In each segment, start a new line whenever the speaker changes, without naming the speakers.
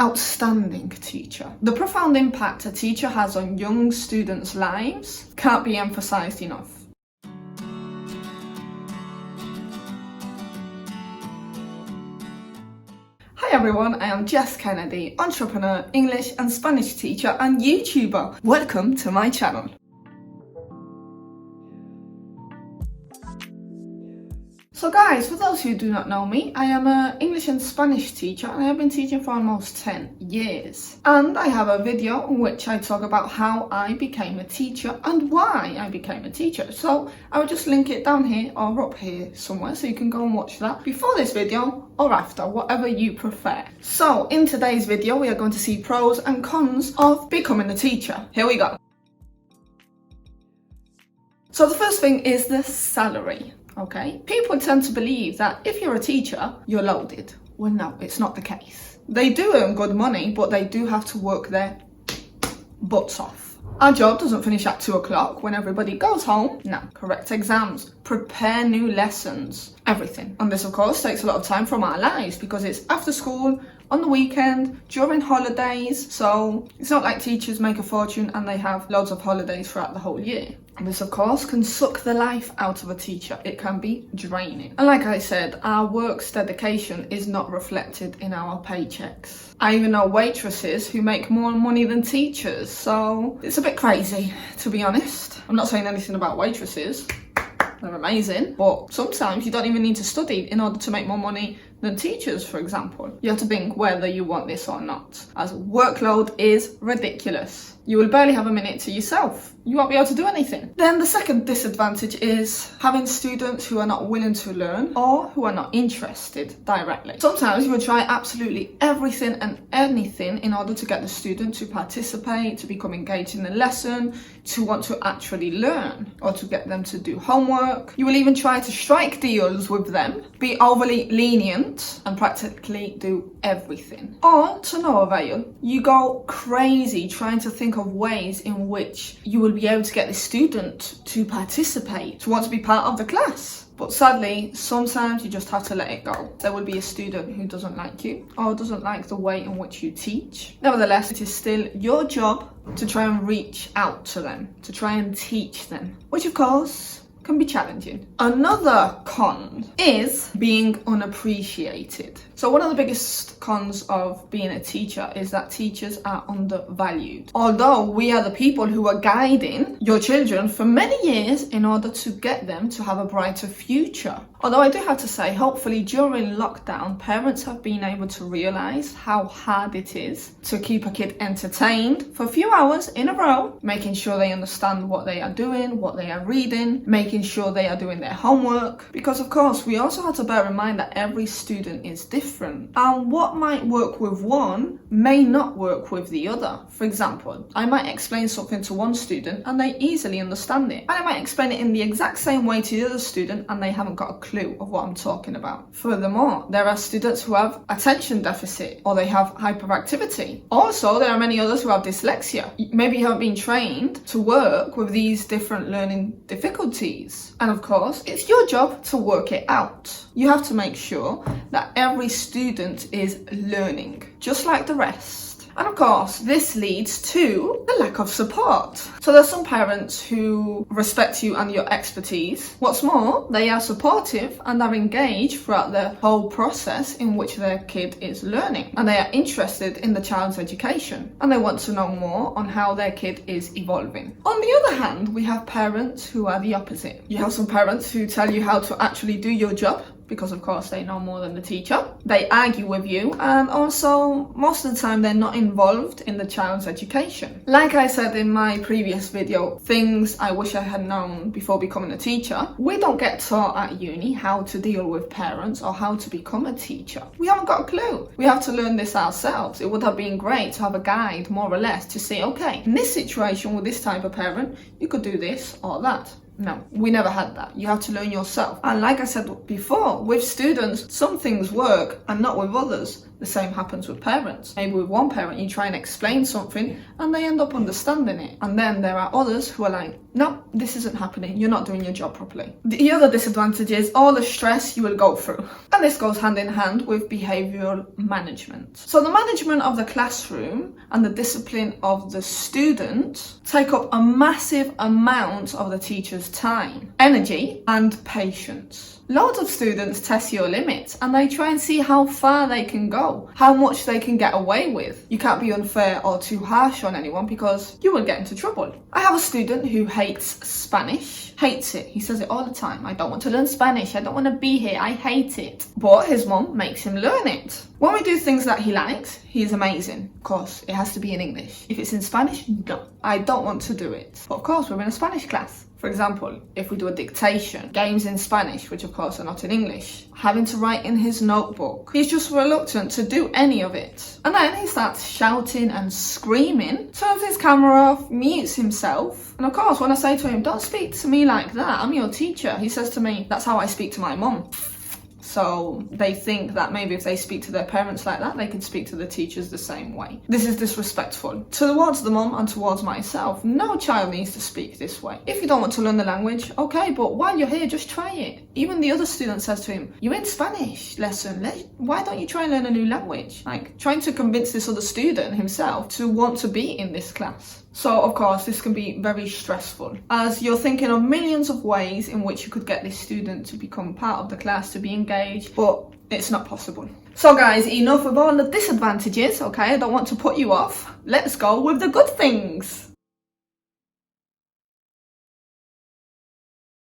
outstanding teacher. The profound impact a teacher has on young students' lives can't be emphasized enough. Hi everyone, I am Jess Kennedy, entrepreneur, English and Spanish teacher and YouTuber. Welcome to my channel. So guys, for those who do not know me, I am an English and Spanish teacher and I have been teaching for almost 10 years. And I have a video in which I talk about how I became a teacher and why I became a teacher. So I will just link it down here or up here somewhere so you can go and watch that before this video or after, whatever you prefer. So in today's video, we are going to see pros and cons of becoming a teacher. Here we go. So the first thing is the salary. Okay, people tend to believe that if you're a teacher, you're loaded. Well, no, it's not the case. They do earn good money, but they do have to work their butts off. Our job doesn't finish at 2 o'clock when everybody goes home. No, correct exams, prepare new lessons, everything. And this, of course, takes a lot of time from our lives because it's after school, on the weekend, during holidays. So it's not like teachers make a fortune and they have loads of holidays throughout the whole year. And this, of course, can suck the life out of a teacher. It can be draining. And like I said, our work's dedication is not reflected in our paychecks. I even know waitresses who make more money than teachers. So it's a bit crazy, to be honest. I'm not saying anything about waitresses. They're amazing. But sometimes you don't even need to study in order to make more money than teachers, for example. You have to think whether you want this or not, as workload is ridiculous. You will barely have a minute to yourself. You won't be able to do anything. Then the second disadvantage is having students who are not willing to learn or who are not interested directly. Sometimes you will try absolutely everything and anything in order to get the student to participate, to become engaged in the lesson, to want to actually learn, or to get them to do homework. You will even try to strike deals with them, be overly lenient, and practically do everything. Or, to no avail, you go crazy trying to think of ways in which you will be able to get the student to participate, to want to be part of the class. But sadly, sometimes you just have to let it go. There will be a student who doesn't like you or doesn't like the way in which you teach. Nevertheless, it is still your job to try and reach out to them, to try and teach them, which of course can be challenging. Another con is being unappreciated. So one of the biggest cons of being a teacher is that teachers are undervalued. Although we are the people who are guiding your children for many years in order to get them to have a brighter future. Although I do have to say, hopefully during lockdown, parents have been able to realise how hard it is to keep a kid entertained for a few hours in a row, making sure they understand what they are doing, what they are reading, making sure they are doing their homework. Because of course, we also have to bear in mind that every student is different. And what might work with one may not work with the other. For example, I might explain something to one student and they easily understand it. And I might explain it in the exact same way to the other student and they haven't got a clue of what I'm talking about. Furthermore, there are students who have attention deficit or they have hyperactivity. Also, there are many others who have dyslexia. Maybe you haven't been trained to work with these different learning difficulties. And of course, it's your job to work it out. You have to make sure that every student is learning, just like the rest. And of course, this leads to the lack of support. So there's some parents who respect you and your expertise. What's more, they are supportive and are engaged throughout the whole process in which their kid is learning. And they are interested in the child's education. And they want to know more on how their kid is evolving. On the other hand, we have parents who are the opposite. You have some parents who tell you how to actually do your job, because of course they know more than the teacher. They argue with you and also most of the time they're not involved in the child's education. Like I said in my previous video, things I wish I had known before becoming a teacher. We don't get taught at uni how to deal with parents or how to become a teacher. We haven't got a clue. We have to learn this ourselves. It would have been great to have a guide more or less to say, okay, in this situation with this type of parent, you could do this or that. No, we never had that. You have to learn yourself. And like I said before, with students, some things work and not with others. The same happens with parents. Maybe with one parent you try and explain something and they end up understanding it. And then there are others who are like, no, this isn't happening. You're not doing your job properly. The other disadvantage is all the stress you will go through. And this goes hand in hand with behavioural management. So the management of the classroom and the discipline of the student take up a massive amount of the teacher's time, energy and patience. Loads of students test your limits and they try and see how far they can go, how much they can get away with. You can't be unfair or too harsh on anyone because you will get into trouble. I have a student who hates Spanish, hates it. He says it all the time. I don't want to learn Spanish. I don't want to be here. I hate it. But his mum makes him learn it. When we do things that he likes, he's amazing. Of course, it has to be in English. If it's in Spanish, no, I don't want to do it. But of course, we're in a Spanish class. For example, if we do a dictation, games in Spanish, which of course are not in English, having to write in his notebook, he's just reluctant to do any of it. And then he starts shouting and screaming, turns his camera off, mutes himself. And of course, when I say to him, don't speak to me like that, I'm your teacher, he says to me, that's how I speak to my mum. So they think that maybe if they speak to their parents like that, they can speak to the teachers the same way. This is disrespectful towards the mum and towards myself. No child needs to speak this way. If you don't want to learn the language, okay, but while you're here, just try it. Even the other student says to him, you're in Spanish lesson, why don't you try and learn a new language? Like trying to convince this other student himself to want to be in this class. So of course this can be very stressful as you're thinking of millions of ways in which you could get this student to become part of the class, to be engaged, but it's not possible. So guys, enough of all the disadvantages, okay? I don't want to put you off. Let's go with the good things.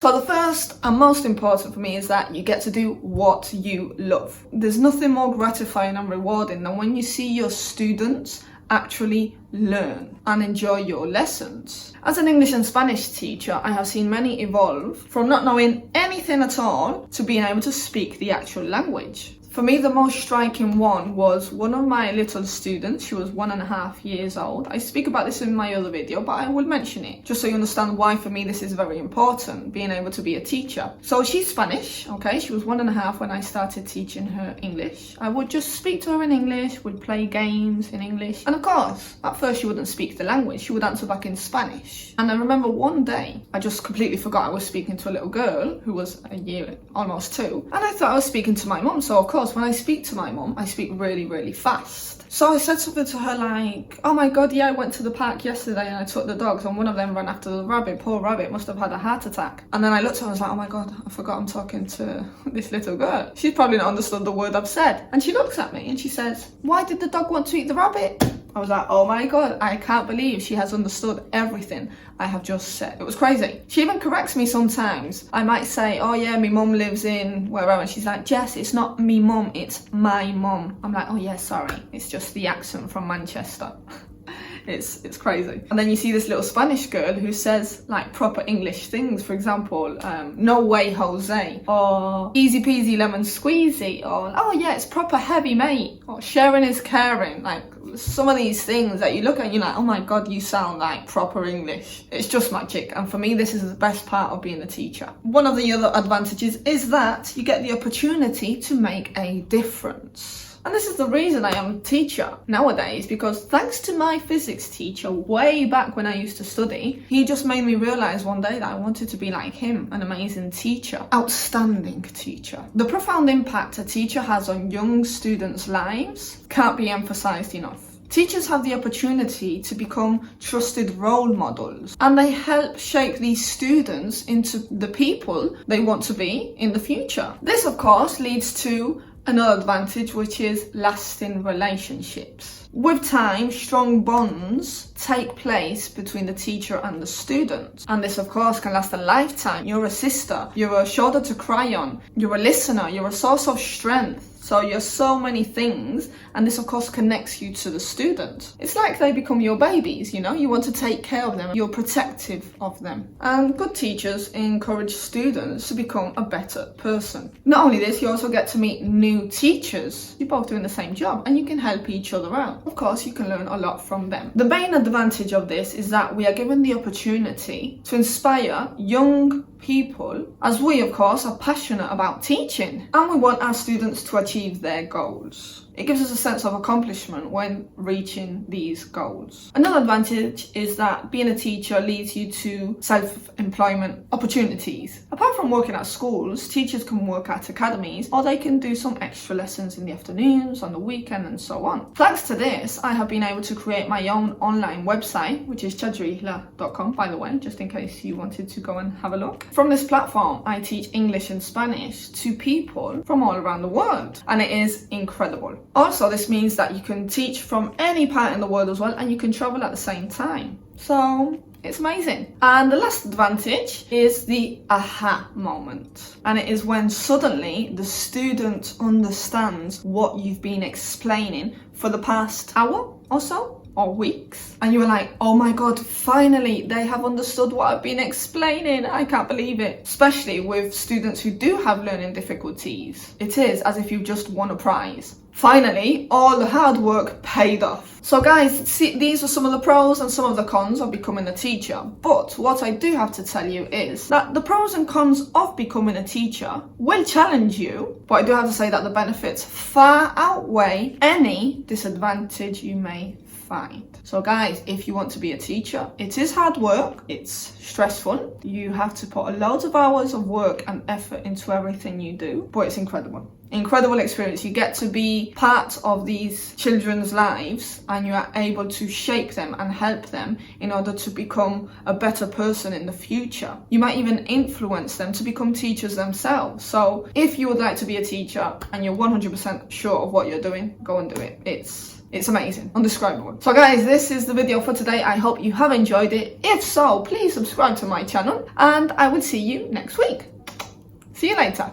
So the first and most important for me is that you get to do what you love. There's nothing more gratifying and rewarding than when you see your students actually learn and enjoy your lessons. As an English and Spanish teacher, I have seen many evolve from not knowing anything at all to being able to speak the actual language. For me, the most striking one was one of my little students. She was 1.5 years old. I speak about this in my other video, but I will mention it just so you understand why for me this is very important, being able to be a teacher. So she's Spanish, okay? She was 1.5 when I started teaching her English. I would just speak to her in English, would play games in English. And of course, at first she wouldn't speak the language. She would answer back in Spanish. And I remember one day, I just completely forgot I was speaking to a little girl who was a year, almost 2. And I thought I was speaking to my mum, so of course, when I speak to my mum, I speak really, really fast. So I said something to her like, oh my god, yeah, I went to the park yesterday and I took the dogs and one of them ran after the rabbit. Poor rabbit must have had a heart attack. And then I looked at her and was like, oh my god, I forgot I'm talking to this little girl. She's probably not understood the word I've said. And she looks at me and she says, why did the dog want to eat the rabbit? I was like, oh my god, I can't believe she has understood everything I have just said. It was crazy. She even corrects me sometimes. I might say, oh yeah, my mum lives in wherever. And she's like, Jess, it's not me mum, it's my mum. I'm like, oh yeah, sorry. It's just the accent from Manchester. It's crazy. And then you see this little Spanish girl who says like proper English things. For example, no way Jose, or easy peasy lemon squeezy, or oh yeah, it's proper heavy mate, or sharing is caring. Like some of these things that you look at and you're like, oh my god, you sound like proper English. It's just magic. And for me, this is the best part of being a teacher. One of the other advantages is that you get the opportunity to make a difference. And this is the reason I am a teacher nowadays, because thanks to my physics teacher way back when I used to study, he just made me realise one day that I wanted to be like him, an amazing teacher, outstanding teacher. The profound impact a teacher has on young students' lives can't be emphasised enough. Teachers have the opportunity to become trusted role models, and they help shape these students into the people they want to be in the future. This, of course, leads to another advantage, which is lasting relationships. With time, strong bonds take place between the teacher and the student. And this, of course, can last a lifetime. You're a sister, you're a shoulder to cry on, you're a listener, you're a source of strength. So you're so many things, and this of course connects you to the student. It's like they become your babies, you know, you want to take care of them, you're protective of them. And good teachers encourage students to become a better person. Not only this, you also get to meet new teachers. You're both doing the same job and you can help each other out. Of course, you can learn a lot from them. The main advantage of this is that we are given the opportunity to inspire young people, as we of course are passionate about teaching and we want our students to achieve their goals. It gives us a sense of accomplishment when reaching these goals. Another advantage is that being a teacher leads you to self-employment opportunities. Apart from working at schools, teachers can work at academies, or they can do some extra lessons in the afternoons, on the weekend, and so on. Thanks to this, I have been able to create my own online website, which is chadrihla.com, by the way, just in case you wanted to go and have a look. From this platform, I teach English and Spanish to people from all around the world, and it is incredible. Also, this means that you can teach from any part in the world as well, and you can travel at the same time. So it's amazing. And the last advantage is the aha moment. And it is when suddenly the student understands what you've been explaining for the past hour or so, or weeks, and you were like, oh my god, finally they have understood what I've been explaining. I can't believe it. Especially with students who do have learning difficulties, it is as if you've just won a prize. Finally, all the hard work paid off. So guys, see, these are some of the pros and some of the cons of becoming a teacher. But what I do have to tell you is that the pros and cons of becoming a teacher will challenge you, but I do have to say that the benefits far outweigh any disadvantage you may find. So guys, if you want to be a teacher, it is hard work, it's stressful, you have to put a lot of hours of work and effort into everything you do, but it's incredible. Incredible experience. You get to be part of these children's lives, and you are able to shape them and help them in order to become a better person in the future. You might even influence them to become teachers themselves. So if you would like to be a teacher and you're 100% sure of what you're doing, go and do it. It's amazing, undescribable. So guys, this is the video for today. I hope you have enjoyed it. If so, please subscribe to my channel, and I will see you next week. See you later.